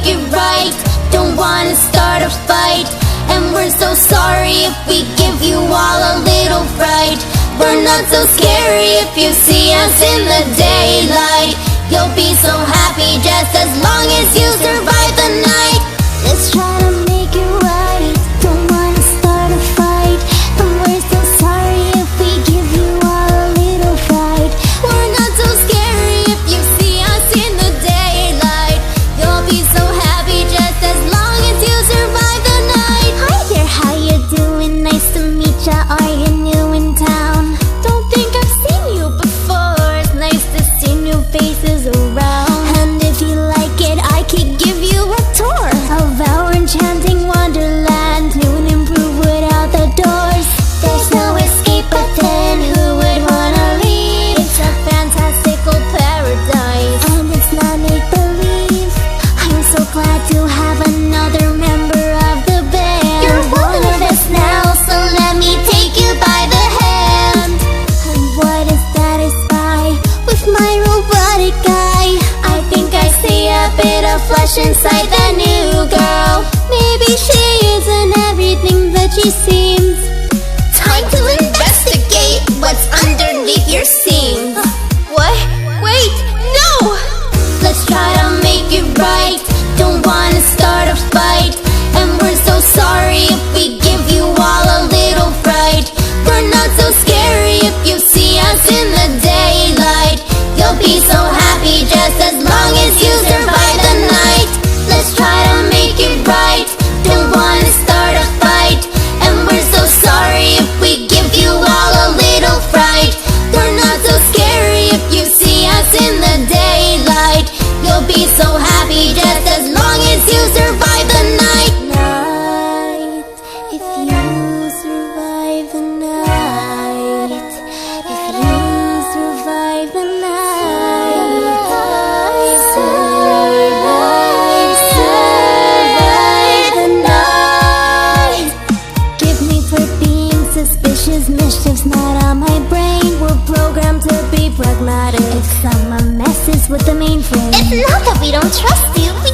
it right. Don't wanna start a fight, and we're so sorry if we give you all a little fright. We're not so scary if you see us in the daylight. You'll be so happy just as long as you survive the night. Let's try to make it right. Don't wanna start a fight, and we're so sorry if we give you all a little fright. We're not so scary if you see us in the daylight. You'll be so happy just as long as you survive the night. Hi there, how you doing? Nice to meet ya. Are you new in town? Don't think I've seen you before. It's nice to see new faces around. And if you like it, I could give you a tour of our enchanting wonderland. New and improved without the doors. There's no escape, but then who would wanna leave? It's a fantastical paradise, and it's not make-believe. I'm so glad to have another member of the band. You're one of us now, so let me take you by the hand. And what is that I spy with my robotic eye? I think I see a bit of flesh inside that new girl. Maybe she isn't everything that she seems. Time to investigate what's underneath your seams. What? Wait, no! Let's try to make it right. Don't wanna start a fight, and we're so sorry if we give you all a little fright. We're not so scary if you see us in the daylight. You'll be so happy just as long as you survive the night. Let's try to make it right. Don't wanna start a fight, and we're so sorry if we give you all a little fright. We're not so scary if you see us in the daylight. You'll be so happy just as long as you survive the night. Night, if you survive the night. If you survive the night. Survive the night. Give me for being suspicious. Mischief's not on my brain. We're programmed to be pragmatic. If someone messes with the mainframe, it's not that we don't trust you. We